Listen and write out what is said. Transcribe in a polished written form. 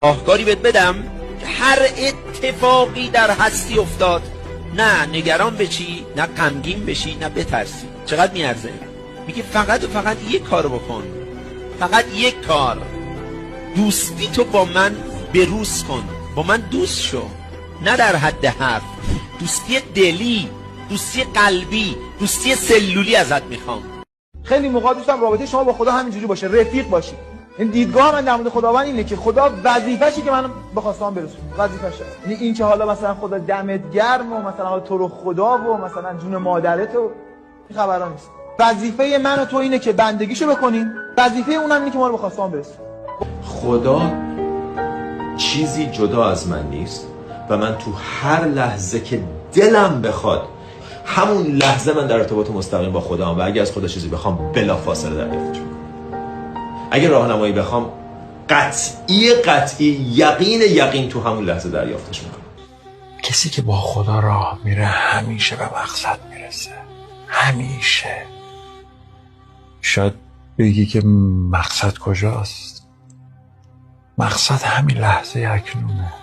راهکاری بهت بدم که هر اتفاقی در هستی افتاد نه نگران بشی، نه غمگین بشی، نه بترسی. چقدر میارزه؟ میگه فقط و فقط یک کار بکن، فقط یک کار، دوستی تو با من بروز کن، با من دوست شو، نه در حد حرف، دوستی دلی، دوستی قلبی، دوستی سلولی ازت میخوام. خیلی موقع دوستم رابطه شما با خدا همینجوری باشه، رفیق باشید. این دیدگاه من در مورد خداوند اینه که خدا وظیفه‌شه که منو به خواستهام برسونه، وظیفه‌شه. یعنی این که حالا مثلا خدا دمت گرم و مثلا حالا تو رو خدا و مثلا جون مادرت و این خبرا نیست. وظیفه من و تو اینه که بندگیشو بکنیم، وظیفه اونم اینه که ما رو به خواستهام برسونه. خدا چیزی جدا از من نیست و من تو هر لحظه که دلم بخواد همون لحظه من در ارتباط مستقیم با خودم و اگه از خدا چیزی بخوام بلافاصله دریافتش میکنم. اگه راهنمایی بخوام قطعی یقین تو همون لحظه دریافتش میکنم. کسی که با خدا راه میره همیشه به مقصد میرسه، همیشه. شاید بگی که مقصد کجاست؟ مقصد همین لحظه اکنونه.